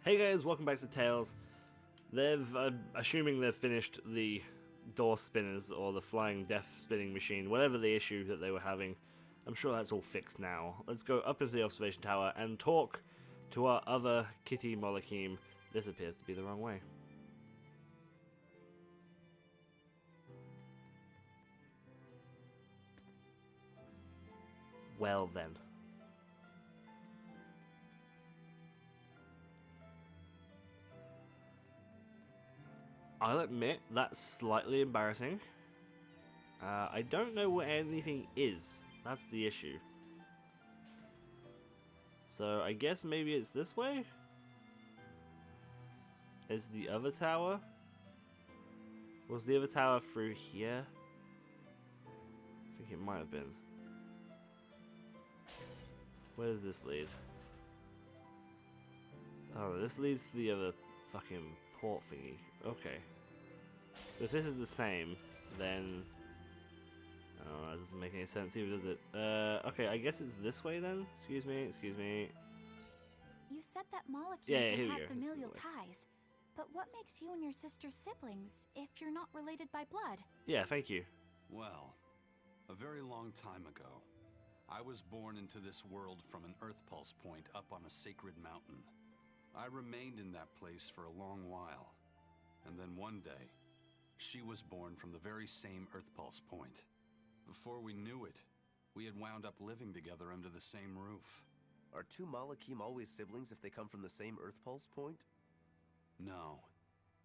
Hey guys, welcome back to Tales. They've, assuming they've finished the door spinners or the flying death spinning machine, whatever the issue that they were having, I'm sure that's all fixed now. Let's go up into the observation tower and talk to our other kitty Molekim. This appears to be the wrong way. Well then. I'll admit, that's slightly embarrassing. I don't know what anything is. That's the issue. So, I guess maybe it's this way? Is the other tower? Was the other tower through here? I think it might have been. Where does this lead? Oh, this leads to the other fucking port thingy. Okay. If this is the same, then... Oh, that doesn't make any sense either, does it? Okay, I guess it's this way then? Excuse me, excuse me. You said that Molecule here can we have go. familial ties, but what makes you and your sister siblings if you're not related by blood? Yeah, thank you. Well, a very long time ago, I was born into this world from an Earth Pulse point up on a sacred mountain. I remained in that place for a long while, and then one day, she was born from the very same Earth Pulse point. Before we knew it, we had wound up living together under the same roof. Are two Molekim always siblings if they come from the same Earth Pulse point? No.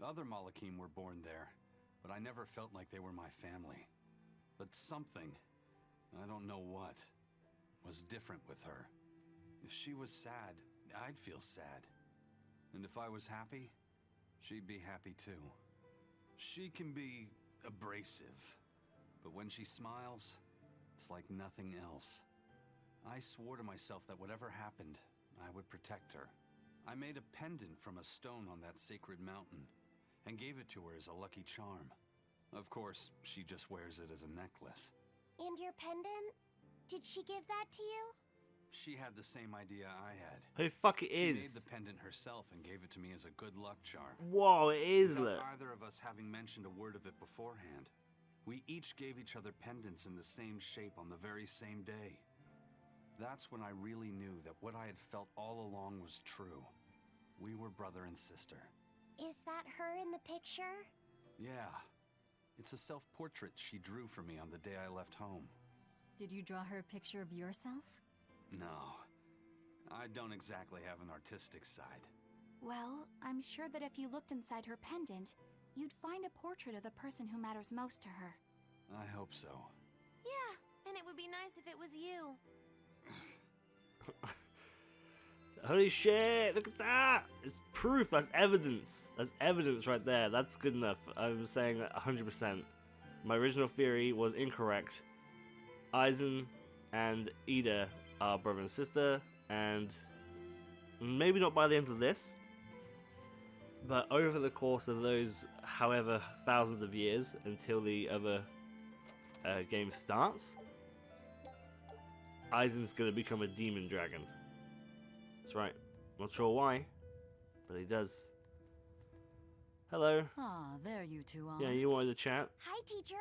The other Molekim were born there, but I never felt like they were my family. But something, I don't know what, was different with her. If she was sad, I'd feel sad. And if I was happy, she'd be happy too. She can be abrasive, but when she smiles, it's like nothing else. I swore to myself that whatever happened, I would protect her. I made a pendant from a stone on that sacred mountain and gave it to her as a lucky charm. Of course, she just wears it as a necklace. And your pendant? Did she give that to you? She had the same idea I had. Who the fuck it She is? made the pendant herself and gave it to me as a good luck charm. Whoa, it is Without lit. either of us having mentioned a word of it beforehand, we each gave each other pendants in the same shape on the very same day. That's when I really knew that what I had felt all along was true. We were brother and sister. Is that her in the picture? Yeah. It's a self-portrait she drew for me on the day I left home. Did you draw her a picture of yourself? No. I don't exactly have an artistic side. Well, I'm sure that if you looked inside her pendant, you'd find a portrait of the person who matters most to her. I hope so. Yeah, and it would be nice if it was you. Holy shit, look at that! It's proof, that's evidence. That's evidence right there, that's good enough. I'm saying that 100%. My original theory was incorrect. Aizen and Ida are brother and sister, and maybe not by the end of this, but over the course of those however thousands of years until the other game starts, Aizen's gonna become a demon dragon. That's right. Not sure why, but he does. Hello. Ah, there you two are. Yeah, you wanted to chat? Hi, teacher.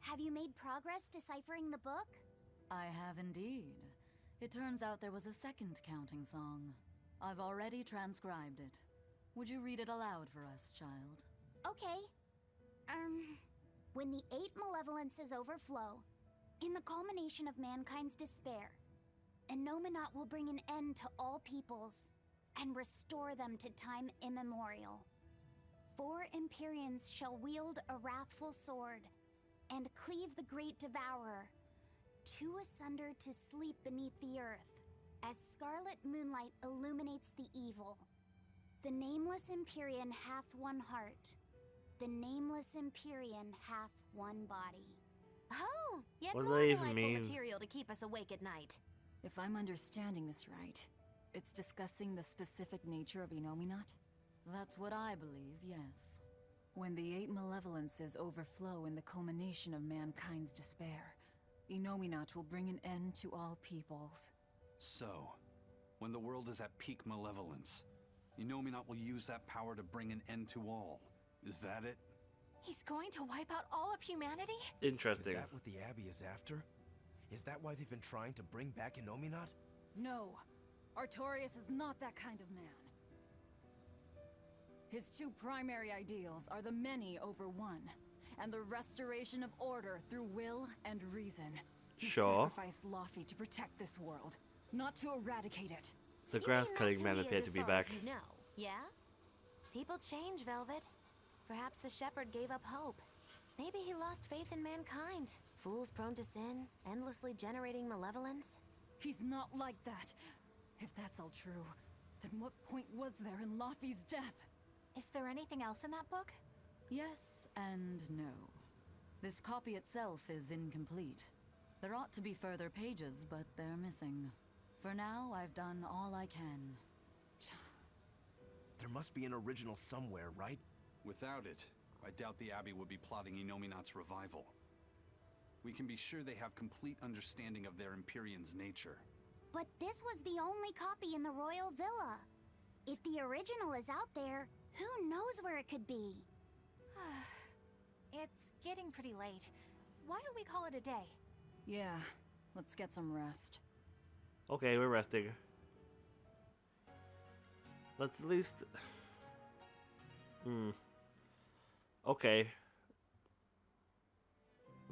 Have you made progress deciphering the book? I have indeed. It turns out there was a second counting song. I've already transcribed it. Would you read it aloud for us, child? Okay. When the 8 malevolences overflow, in the culmination of mankind's despair, Innominat will bring an end to all peoples and restore them to time immemorial. 4 Empyreans shall wield a wrathful sword and cleave the great devourer, 2 asunder to sleep beneath the earth, as scarlet moonlight illuminates the evil. The nameless Empyrean hath one heart. The nameless Empyrean hath one body. Oh, yet What does more that even delightful mean? material to keep us awake at night. If I'm understanding this right, it's discussing the specific nature of Innominat? That's what I believe, yes. When the 8 malevolences overflow in the culmination of mankind's despair, Innominat will bring an end to all peoples. So, when the world is at peak malevolence, Innominat will use that power to bring an end to all. Is that it? He's going to wipe out all of humanity? Interesting. Is that what the Abbey is after? Is that why they've been trying to bring back Innominat? No, Artorias is not that kind of man. His two primary ideals are the many over one, and the restoration of order through will and reason. He Sure. sacrificed Laffy to protect this world, not to eradicate it. The You grass mean cutting that's men who he appear is to as be far back. as you know, yeah? People change, Velvet. Perhaps the shepherd gave up hope. Maybe he lost faith in mankind. Fools prone to sin, endlessly generating malevolence. He's not like that. If that's all true, then what point was there in Laffy's death? Is there anything else in that book? Yes and no. This copy itself is incomplete. There ought to be further pages, but they're missing. For now, I've done all I can. There must be an original somewhere, right? Without it, I doubt the Abbey would be plotting Innominat's revival. We can be sure they have complete understanding of their Empyrean's nature. But this was the only copy in the royal villa. If the original is out there, who knows where it could be? It's getting pretty late. Why don't we call it a day? Yeah, let's get some rest. Okay, we're resting. Let's at least... Okay.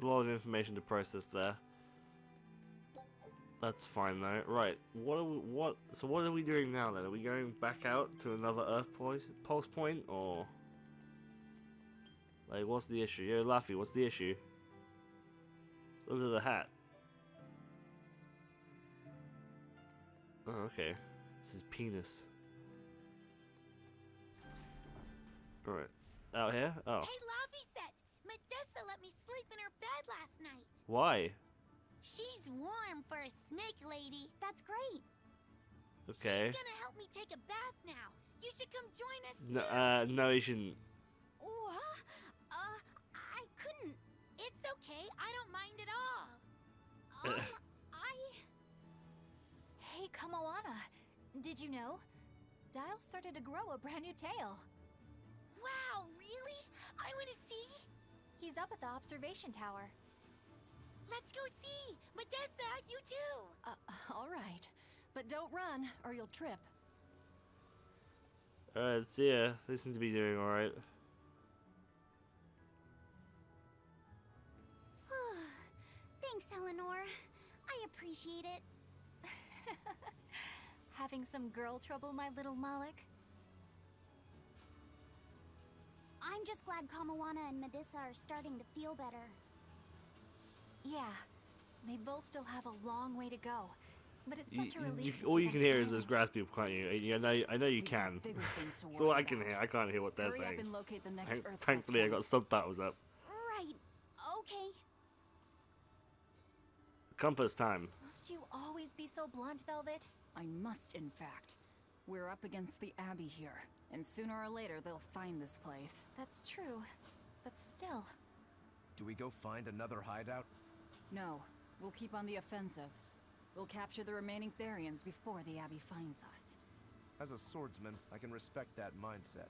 A lot of information to process there. That's fine though. Right, so what are we doing now then? Are we going back out to another Earth pulse point, or... Like, what's the issue? Yo, Laffy, what's the issue? It's under the hat. Oh, okay. This is penis. Alright. Out here? Oh. Hey, Laffy said, Medessa let me sleep in her bed last night. Why? She's warm for a snake lady. That's great. Okay. She's gonna help me take a bath now. You should come join us too. No, you shouldn't. What? I couldn't. It's okay. I don't mind at all. Hey, Kamoana. Did you know? Dial started to grow a brand new tail. Wow, really? I want to see. He's up at the observation tower. Let's go see. Medessa, you too. All right. But don't run, or you'll trip. Alright, so yeah, they seem to be doing alright. Thanks, Eleanor. I appreciate it. Having some girl trouble, my little Malik? I'm just glad Kamawana and Medissa are starting to feel better. Yeah, they both still have a long way to go. But it's such a relief to All see you them can hear is those smiling. grass people, can't you? I know you We've got can. bigger things to That's all worry I can about. hear. I can't hear what they're Hurry up saying. and locate the next Earth Thankfully, I got point. subtitles up. Right. Okay. Compass time. Must you always be so blunt, Velvet? I must, in fact. We're up against the Abbey here, and sooner or later they'll find this place. That's true, but still. Do we go find another hideout? No, we'll keep on the offensive. We'll capture the remaining Therians before the Abbey finds us. As a swordsman, I can respect that mindset.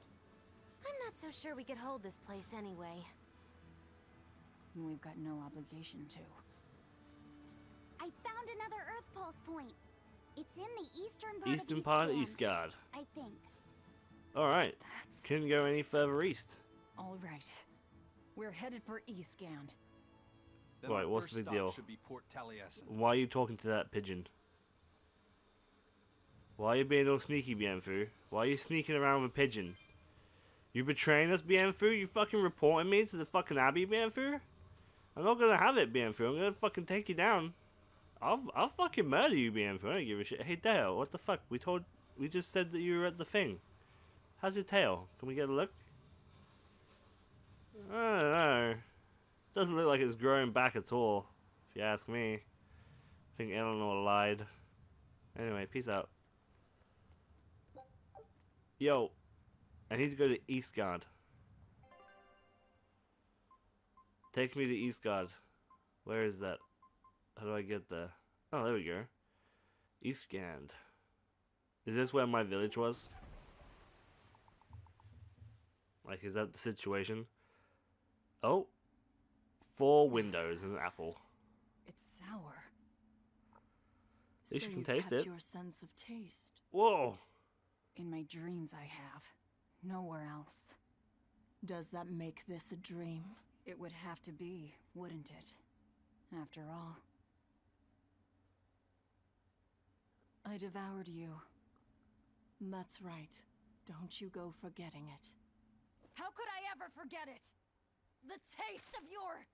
I'm not so sure we could hold this place anyway. We've got no obligation to. I found another Earth Pulse point. It's in the eastern part Eastern of part of Eastgard, Eastgard. I think. Alright. That's Couldn't go any further east. all right. We're headed for Eastgand. Then Right, our what's first the big stop deal? should be Port Taliesin. Why are you talking to that pigeon? Why are you being all sneaky, Bienfu? Why are you sneaking around with a pigeon? You betraying us, Bienfu? You fucking reporting me to the fucking Abbey, Bienfu? I'm not gonna have it, Bienfu. I'm gonna fucking take you down. I'll fucking murder you, Bienfu. I don't give a shit. Hey, Dale, what the fuck? We just said that you were at the thing. How's your tail? Can we get a look? I don't know. Doesn't look like it's growing back at all, if you ask me. I think Eleanor lied. Anyway, peace out. Yo, I need to go to Eastgard. Take me to Eastgard. Where is that? How do I get there? Oh, there we go. Eastgard. Is this where my village was? Like, is that the situation? Oh. 4 windows and an apple. It's sour. At least So you can you've taste kept it. your sense of taste. Whoa! In my dreams I have. Nowhere else. Does that make this a dream? It would have to be, wouldn't it? After all. I devoured you. That's right. Don't you go forgetting it. How could I ever forget it? The taste of your...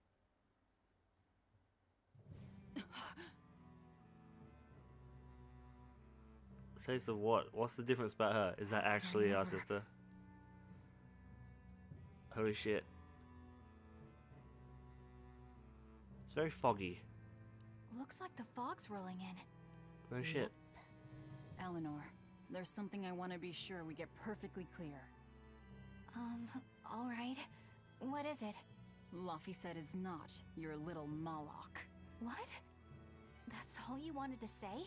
Taste of what? What's the difference about her? Is that actually our sister? Holy shit. It's very foggy. Looks like the fog's rolling in. No shit. Eleanor, there's something I want to be sure we get perfectly clear. Alright. What is it? Luffy said is not your little Moloch. What? That's all you wanted to say?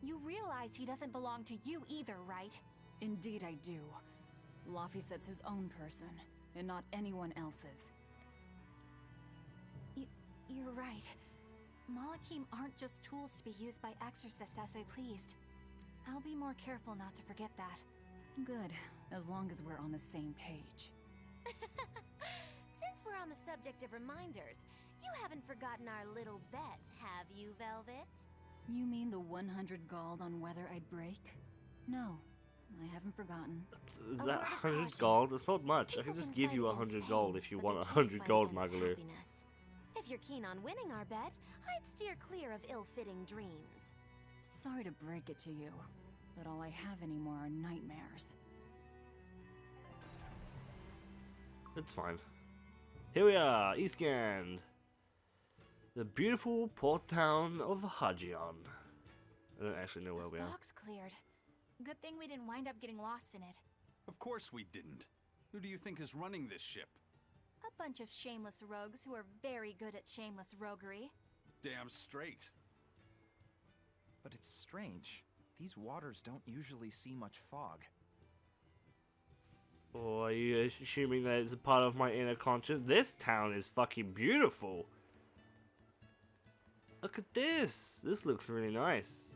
You realize he doesn't belong to you either, right? Indeed I do. Luffy sets his own person, and not anyone else's. You're right. Malakim aren't just tools to be used by exorcists as they pleased. I'll be more careful not to forget that. Good, as long as we're on the same page. Since we're on the subject of reminders, you haven't forgotten our little bet, have you, Velvet? You mean the 100 gold on whether I'd break? No, I haven't forgotten. Is A that word of 100 caution. gold? It's not much. I People can just can give fight you against 100 pain, gold if you but want they can't 100 fight gold, against Magalu. happiness. If you're keen on winning our bet, I'd steer clear of ill-fitting dreams. Sorry to break it to you, but all I have anymore are nightmares. It's fine. Here we are, Eastgand. The beautiful port town of Hajion. I don't actually know where we The are. fog's cleared. Good thing we didn't wind up getting lost in it. Of course we didn't. Who do you think is running this ship? A bunch of shameless rogues who are very good at shameless roguery. Damn straight. But it's strange. These waters don't usually see much fog. Or are you assuming that it's a part of my inner conscience? This town is fucking beautiful. Look at this. This looks really nice.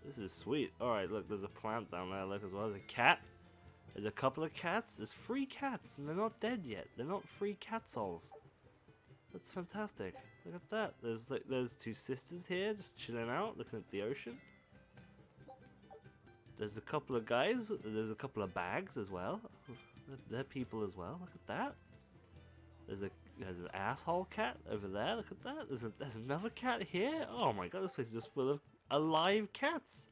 This is sweet. Alright, look, there's a plant down there. Look as well. There's a cat. There's a couple of cats. There's 3 cats, and they're not dead yet. They're not free cat souls. That's fantastic. Look at that. There's 2 sisters here just chilling out, looking at the ocean. There's a couple of guys. There's a couple of bags as well. They're people as well. Look at that. There's an asshole cat over there. Look at that. There's another cat here. Oh my god, this place is just full of alive cats.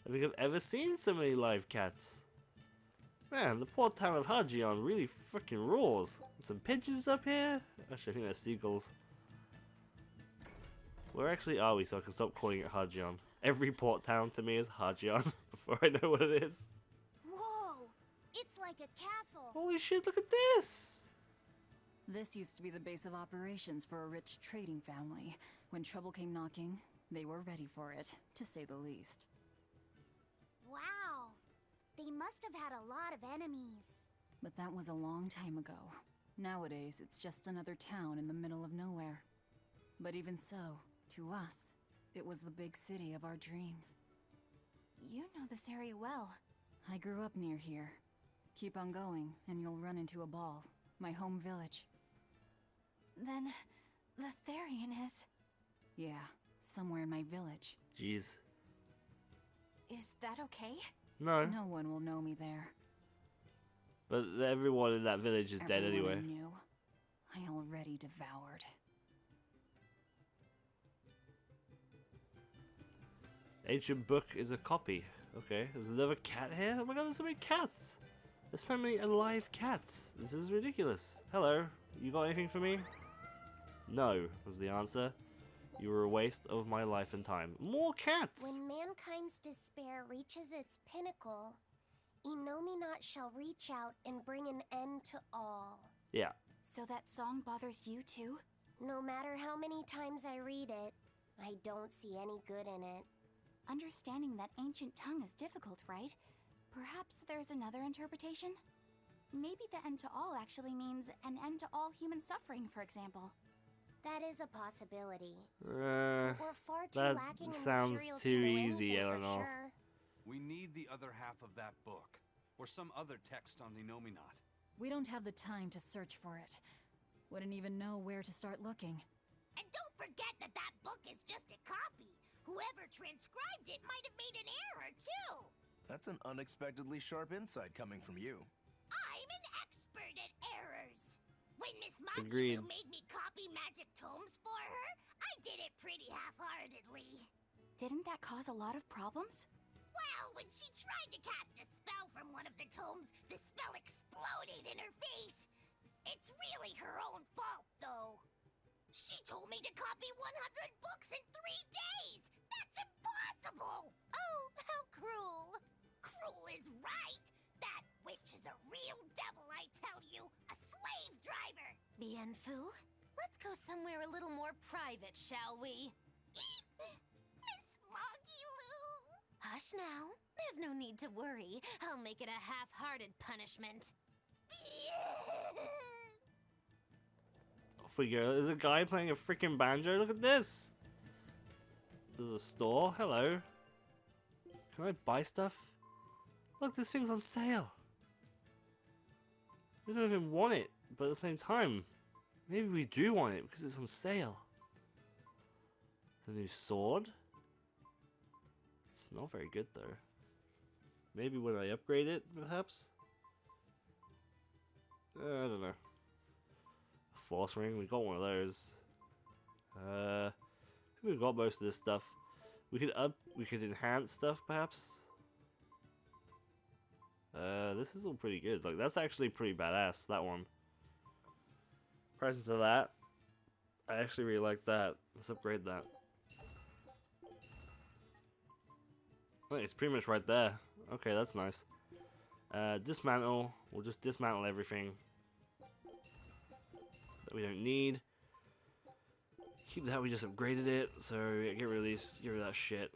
I think I've ever seen so many live cats. Man, the port town of Hajion really freaking roars. Some pigeons up here. Actually, I think they're seagulls. Where actually are we so I can stop calling it Hajion? Every port town to me is Hajion before I know what it is. Whoa! It's like a castle. Holy shit, look at this! This used to be the base of operations for a rich trading family. When trouble came knocking, they were ready for it, to say the least. Wow! They must have had a lot of enemies. But that was a long time ago. Nowadays, it's just another town in the middle of nowhere. But even so, to us, it was the big city of our dreams. You know this area well. I grew up near here. Keep on going, and you'll run into a ball. My home village. Then, the Therian is... Yeah, somewhere in my village. Jeez. Is that okay? No, No one will know me there. but everyone in that village is dead Everyone anyway. I knew, I already devoured. Ancient book is a copy. Okay, there's another cat here. Oh my god, there's so many cats. There's so many alive cats. This is ridiculous. Hello, you got anything for me? No, was the answer. You were a waste of my life and time. More cats! When mankind's despair reaches its pinnacle, Inominat shall reach out and bring an end to all. Yeah. So that song bothers you too? No matter how many times I read it, I don't see any good in it. Understanding that ancient tongue is difficult, right? Perhaps there's another interpretation? Maybe the end to all actually means an end to all human suffering, for example. That is a possibility. Uh, We're far too that lacking in sounds material too to know easy, anything I don't for know. sure. We need the other half of that book, or some other text on the Nominat. We don't have the time to search for it. Wouldn't even know where to start looking. And don't forget that that book is just a copy. Whoever transcribed it might have made an error, too. That's an unexpectedly sharp insight coming from you. I'm an expert at errors. When Miss Agreed. Makilu made me copy magic tomes for her, I did it pretty half-heartedly. Didn't that cause a lot of problems? Well, when she tried to cast a spell from one of the tomes, the spell exploded in her face. It's really her own fault, though. She told me to copy 100 books in 3 days! That's impossible! Oh, how cruel! Cruel is right! That witch is a real devil, I tell you! A slave driver! Bien Fu, let's go somewhere a little more private, shall we? Miss Makilu! Hush now. There's no need to worry. I'll make it a half-hearted punishment. Off we go. There's a guy playing a freaking banjo. Look at this. There's a store. Hello. Can I buy stuff? Look, this thing's on sale. We don't even want it, but at the same time, maybe we do want it because it's on sale. It's a new sword. It's not very good though. Maybe when I upgrade it, perhaps? I don't know. Force ring, we got one of those. I think we've got most of this stuff. We could enhance stuff perhaps. This is all pretty good. Like that's actually pretty badass, that one. Present to that. I actually really like that. Let's upgrade that. Look, it's pretty much right there. Okay, that's nice. Dismantle. We'll just dismantle everything that we don't need. Keep that, we just upgraded it, so yeah, get rid of these, get rid of that shit.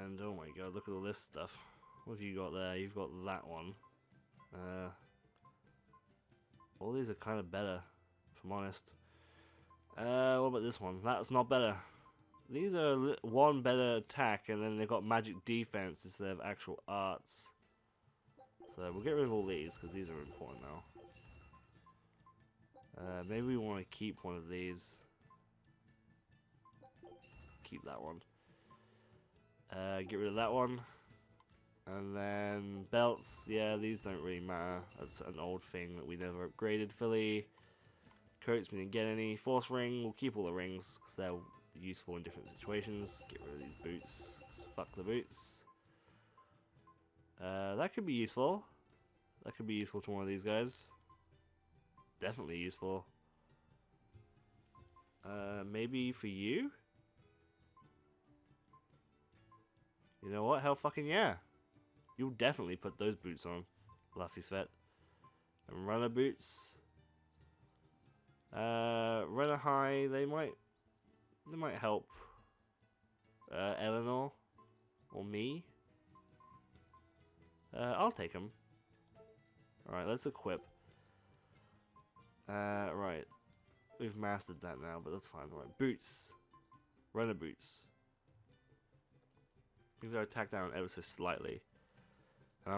And oh my god, look at all this stuff. What have you got there? You've got that one. All these are kind of better, if I'm honest. What about this one? That's not better. These are one better attack, and then they've got magic defense instead of actual arts. So we'll get rid of all these, because these are important now. Maybe we want to keep one of these. Keep that one. Get rid of that one. And then belts, yeah, these don't really matter. That's an old thing that we never upgraded fully. Coats, we didn't get any. Force ring, we'll keep all the rings, because they're useful in different situations. Get rid of these boots, 'cause fuck the boots. That could be useful. That could be useful to one of these guys. Definitely useful. Maybe for you? You know what? Hell fucking yeah. You'll definitely put those boots on, Luffy Svet. And runner boots. Runner high, they might help. Eleanor or me. I'll take them. Alright, let's equip. Right. We've mastered that now, but that's fine. Alright, boots. Runner boots. Brings our attack down ever so slightly.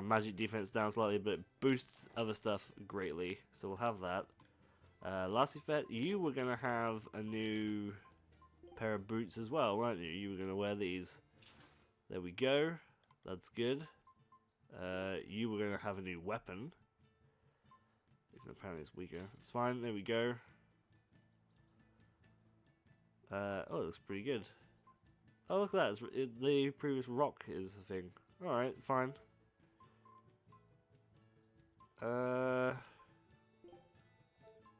Magic defense down slightly, but it boosts other stuff greatly. So we'll have that. Lassifet, you were going to have a new pair of boots as well, weren't you? You were going to wear these. There we go. That's good. You were going to have a new weapon. Even apparently it's weaker. It's fine. There we go. Oh, it looks pretty good. Oh, look at that. The previous rock is a thing. Alright, fine.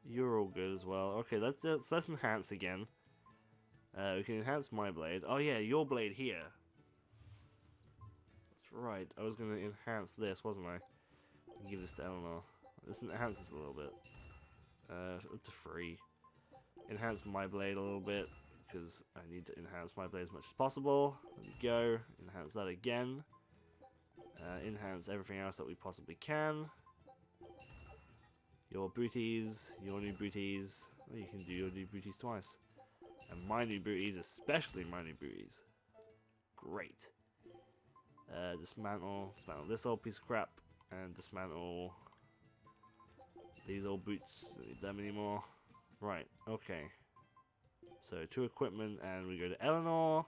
You're all good as well. Okay, let's enhance again. We can enhance my blade. Oh yeah, your blade here. That's right. I was gonna enhance this, wasn't I? Give this to Eleanor. Let's enhance this a little bit. Up to 3. Enhance my blade a little bit, because I need to enhance my blade as much as possible. There we go. Enhance that again. Enhance everything else that we possibly can. Your booties, your new booties. Oh, you can do your new booties twice. And my new booties, especially my new booties. Great. Dismantle this old piece of crap, and dismantle these old boots. Don't need them anymore. Right, okay. So 2 equipment, and we go to Eleanor.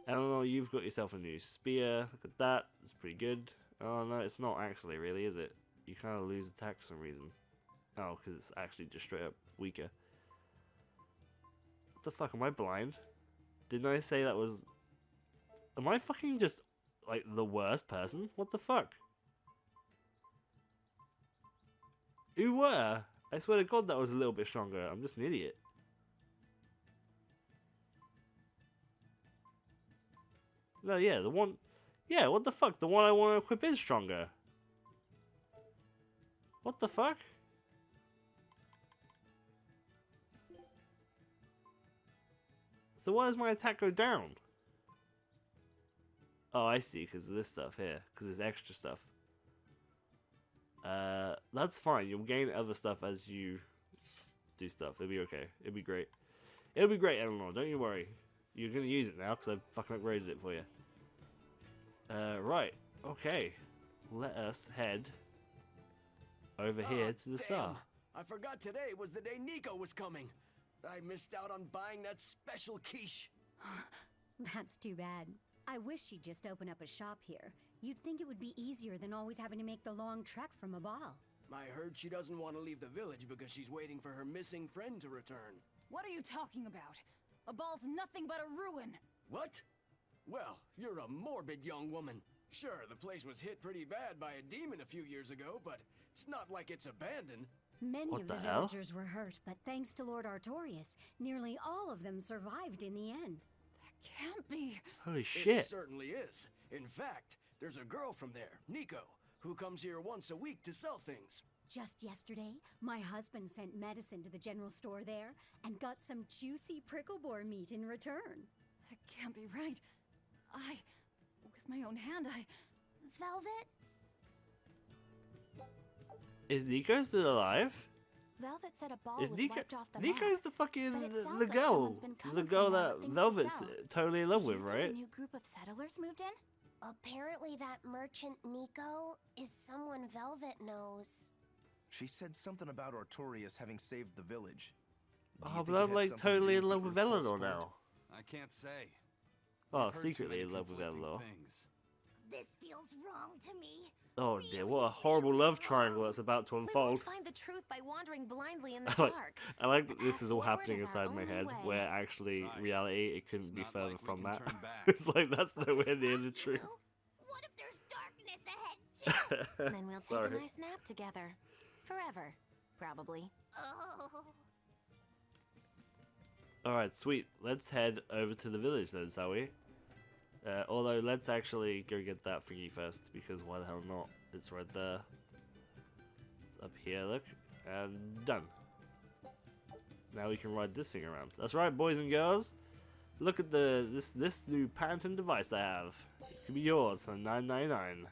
Eleanor, you've got yourself a new spear. Look at that. It's pretty good. Oh no, it's not actually, really, is it? You kind of lose attack for some reason. Oh, because it's actually just straight up weaker. What the fuck? Am I blind? Didn't I say that was... Am I fucking just, like, the worst person? What the fuck? You were? I swear to God that was a little bit stronger. I'm just an idiot. No, yeah, the one... Yeah, what the fuck? The one I want to equip is stronger. What the fuck? So why does my attack go down? Oh, I see, because of this stuff here. Because there's extra stuff. That's fine. You'll gain other stuff as you do stuff. It'll be okay. It'll be great. It'll be great, Eleanor. Don't you worry. You're going to use it now, because I fucking upgraded it for you. Right. Okay. Let us head over here to the star. I forgot today was the day Nico was coming. I missed out on buying that special quiche. That's too bad. I wish she'd just open up a shop here. You'd think it would be easier than always having to make the long trek from a ball. I heard she doesn't want to leave the village because she's waiting for her missing friend to return. What are you talking about? A ball's nothing but a ruin. What? Well, you're a morbid young woman. Sure, the place was hit pretty bad by a demon a few years ago, but it's not like it's abandoned. Many What of the the hell? villagers were hurt, but thanks to Lord Artorius, nearly all of them survived in the end. That can't be. Holy It shit. certainly is. In fact, there's a girl from there, Nico, who comes here once a week to sell things. Just yesterday, my husband sent medicine to the general store there and got some juicy prickle boar meat in return. That can't be right. With my own hand, Velvet? Is Nico still alive? Velvet said a ball Is was Nico... wiped off the Nico's map. the fucking... But it sounds the like girl. someone's been coming The girl from there that with things to Velvet's sell. totally in love Do with, you think right? a new group of settlers moved in? Apparently that merchant Nico is someone Velvet knows. She said something about Artorius having saved the village. Do you Oh, think but it I'm had like something to totally do in with love the with Earth Eleanor Pulse now. I can't say. Oh, I've heard too secretly many in love with conflicting Eleanor. things. This feels wrong to me. Oh dear, what a horrible love triangle that's about to We won't unfold. find the truth by wandering blindly in the I like, dark. I like that this is all Forward happening is our inside my only head, way. where actually, Right. reality, it couldn't It's be not further like we from can that. turn back. It's like, that's nowhere near the truth. What if there's darkness ahead too? Then we'll take Sorry. a nice nap together. Forever. Probably. Oh. Alright, sweet. Let's head over to the village then, shall we? Although, let's actually go get that thingy first, because why the hell not? It's right there. It's up here, look. And done. Now we can ride this thing around. That's right, boys and girls. Look at this new patented device I have. This could be yours for $9.99.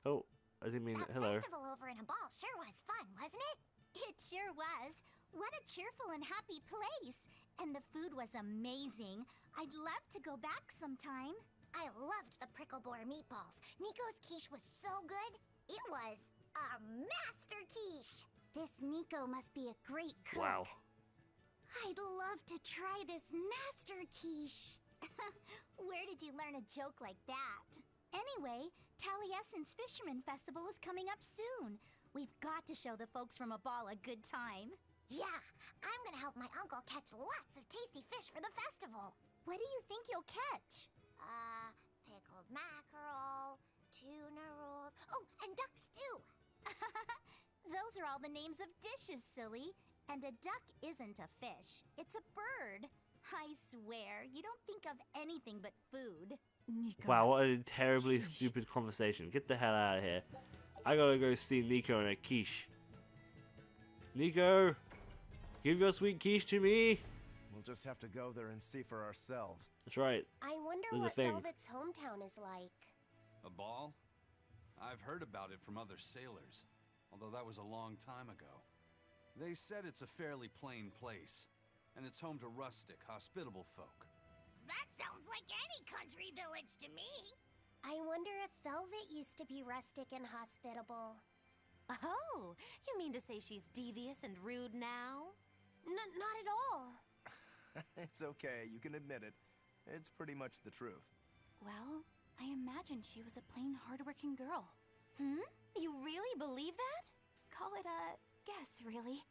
Oh, I didn't mean That hello. festival over in a ball sure was fun, wasn't it? It sure was. What a cheerful and happy place. And the food was amazing. I'd love to go back sometime. I loved the prickle boar meatballs. Nico's quiche was so good. It was a master quiche. This Nico must be a great cook. Wow. I'd love to try this master quiche. Where did you learn a joke like that? Anyway, Taliesin's Fisherman Festival is coming up soon. We've got to show the folks from a ball a good time. Yeah, I'm gonna help my uncle catch lots of tasty fish for the festival. What do you think you'll catch? Pickled mackerel, tuna rolls, oh, and duck stew. Those are all the names of dishes, silly. And a duck isn't a fish, it's a bird. I swear, you don't think of anything but food. Nico's Wow, what a terribly quiche. stupid conversation. Get the hell out of here. I gotta go see Nico in a quiche. Nico, give your sweet quiche to me. We'll just have to go there and see for ourselves. That's right. I wonder There's a what thing. Velvet's hometown is like. A ball? I've heard about it from other sailors. although that was a long time ago. They said it's a fairly plain place, and it's home to rustic, hospitable folk. That sounds like any country village to me. I wonder if Velvet used to be rustic and hospitable. Oh, you mean to say she's devious and rude now? Not at all. It's okay, you can admit it. It's pretty much the truth. Well, I imagined she was a plain, hardworking girl. You really believe that? Call it a guess, really.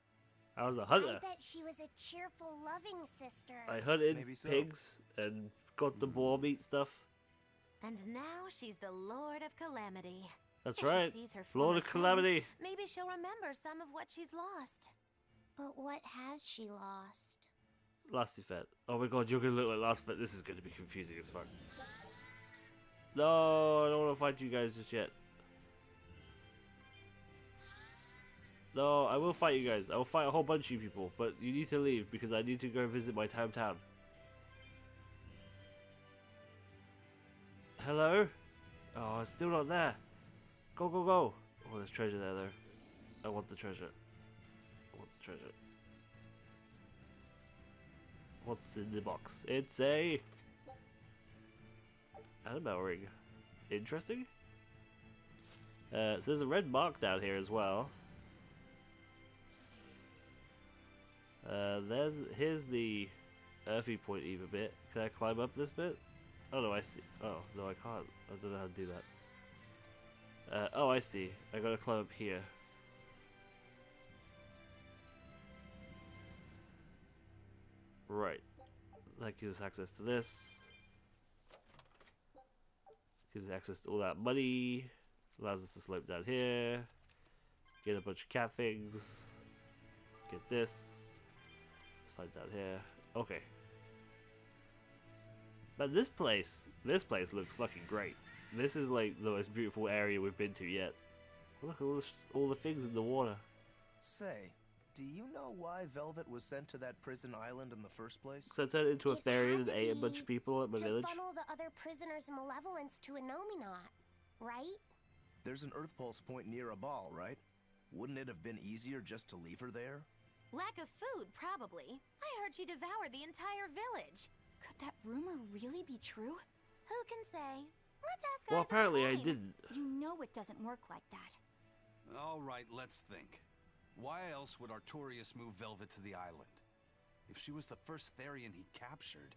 I was a hunter. I bet she was a cheerful, loving sister. I hunted Maybe so. pigs and got the boar meat stuff. And now she's the Lord of Calamity. That's If right. She sees her Lord former of Calamity. friends, maybe she'll remember some of what she's lost. But what has she lost? Lastifet. Oh my god, you're gonna look like Lastifet. This is gonna be confusing as fuck. No, I don't want to fight you guys just yet. No, I will fight you guys. I will fight a whole bunch of you people, but you need to leave because I need to go visit my hometown. Hello? Oh, it's still not there. Go, go, go. Oh, there's treasure there, though. I want the treasure. I want the treasure. What's in the box? It's a Annabelle ring. Interesting. So there's a red mark down here as well. Here's the earthy point either bit. Can I climb up this bit? Oh no, I see. Oh no, I can't. I don't know how to do that. Oh, I see. I gotta climb up here. Right. That gives us access to this. Gives us access to all that money. Allows us to slope down here. Get a bunch of cat things. Get this. Slide down here. Okay. But this place looks fucking great. This is like the most beautiful area we've been to yet. Look at all the things in the water. Say, do you know why Velvet was sent to that prison island in the first place? So I turned into a It fairy had and to ate a be bunch of people at my to village. funnel the other prisoners' malevolence to a Nominat, right? There's an Earth Pulse point near a ball, right? Wouldn't it have been easier just to leave her there? Lack of food, probably. I heard she devoured the entire village. Could that rumor really be true? Who can say? Let's ask Well, Isaac apparently I Klein. didn't. You know it doesn't work like that. All right, let's think. Why else would Artorius move Velvet to the island? If she was the first Therian he captured...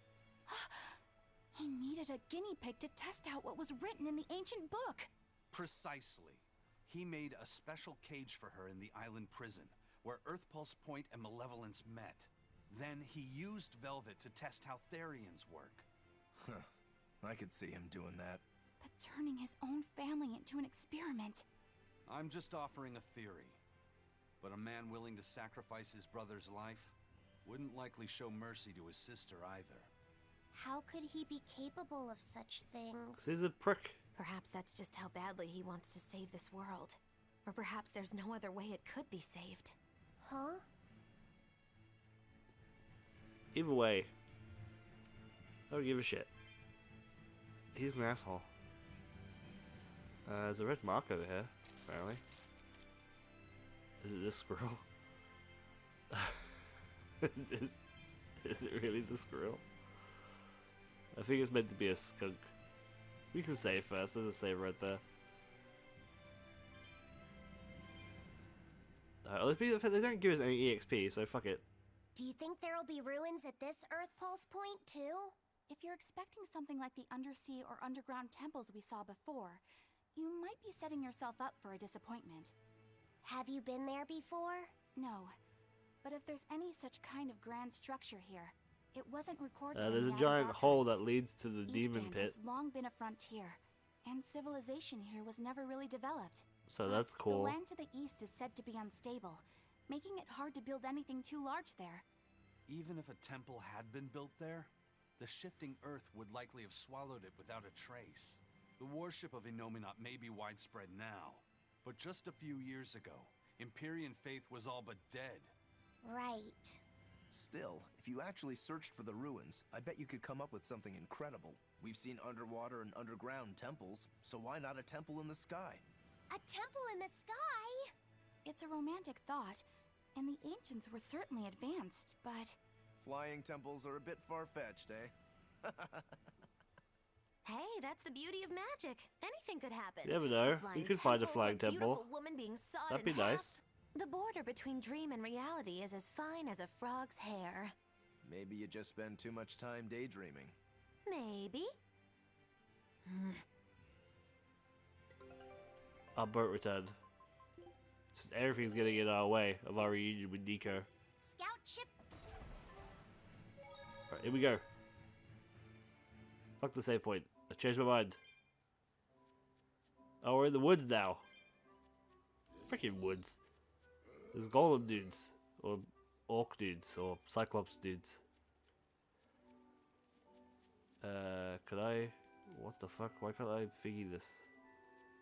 He needed a guinea pig to test out what was written in the ancient book. Precisely. He made a special cage for her in the island prison, where Earth Pulse Point and Malevolence met. Then he used Velvet to test how Therians work. Huh. I could see him doing that. But turning his own family into an experiment. I'm just offering a theory. But a man willing to sacrifice his brother's life wouldn't likely show mercy to his sister either. How could he be capable of such things? He's a prick. Perhaps that's just how badly he wants to save this world. Or perhaps there's no other way it could be saved. Huh? Either way, I don't give a shit. He's an asshole. There's a red mark over here, apparently. Is it this squirrel? is it really the squirrel? I think it's meant to be a skunk. We can save first. There's a save right there. Let's be fair, they don't give us any EXP, so fuck it. Do you think there'll be ruins at this Earth Pulse point, too? If you're expecting something like the undersea or underground temples we saw before, you might be setting yourself up for a disappointment. Have you been there before? No, but if there's any such kind of grand structure here, it wasn't recorded. There's in a the giant Abbot's hole archives. that leads to the demon Eastgand pit, has long been a frontier, and civilization here was never really developed. so Plus, that's cool. The land to the east is said to be unstable, making it hard to build anything too large there. Even if a temple had been built there, the shifting earth would likely have swallowed it without a trace. The worship of Innominat may be widespread now, but just a few years ago, Empyrean faith was all but dead. Right. Still, if you actually searched for the ruins, I bet you could come up with something incredible. We've seen underwater and underground temples, so why not a temple in the sky? A temple in the sky? It's a romantic thought, and the ancients were certainly advanced, but... Flying temples are a bit far-fetched, eh? Hey, that's the beauty of magic. Anything could happen. You never know. You could find a flying temple. Beautiful woman being sawed That'd be in half. nice. The border between dream and reality is as fine as a frog's hair. Maybe you just spend too much time daydreaming. Maybe. Our boat returned. Just everything's getting in our way of our reunion with Nico. Scout ship. Alright, here we go. Fuck the save point. I changed my mind. Oh, we're in the woods now. Freaking woods. There's golem dudes. Or orc dudes. Or cyclops dudes. Could I... What the fuck? Why can't I thingy this?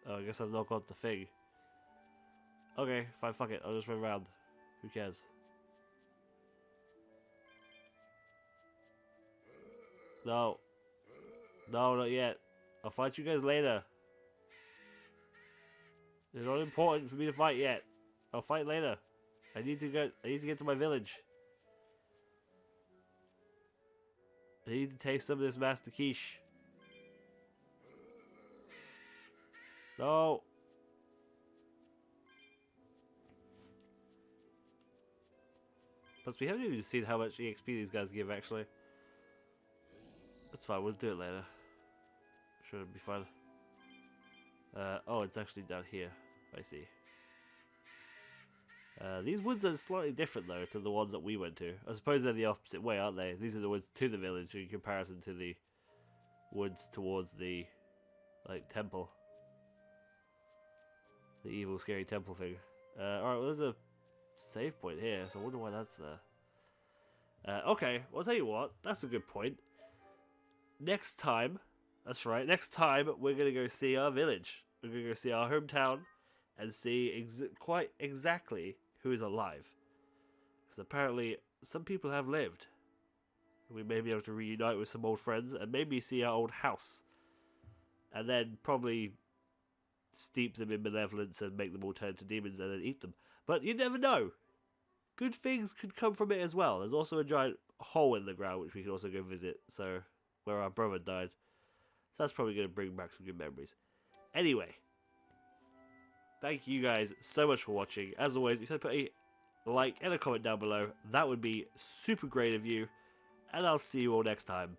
Oh, I guess I've not got the thing. Okay, fine, fuck it. I'll just run around. Who cares? No. No, not yet. I'll fight you guys later. It's not important for me to fight yet. I'll fight later. I need to get to my village. I need to taste some of this master quiche. No. Plus, we haven't even seen how much EXP these guys give, actually. That's fine, we'll do it later. Sure, it'll be fun. Oh, it's actually down here. I see. These woods are slightly different, though, to the ones that we went to. I suppose they're the opposite way, aren't they? These are the woods to the village in comparison to the woods towards the, like, temple. The evil, scary temple thing. Alright, well, there's a save point here, so I wonder why that's there. Okay, well, I'll tell you what. That's a good point. Next time, that's right, next time we're going to go see our village. We're going to go see our hometown and see quite exactly who is alive. Because apparently some people have lived. We may be able to reunite with some old friends and maybe see our old house. And then probably steep them in malevolence and make them all turn to demons and then eat them. But you never know. Good things could come from it as well. There's also a giant hole in the ground which we can also go visit. So, where our brother died. So that's probably going to bring back some good memories. Anyway. Thank you guys so much for watching. As always, if you put a like and a comment down below, that would be super great of you. And I'll see you all next time.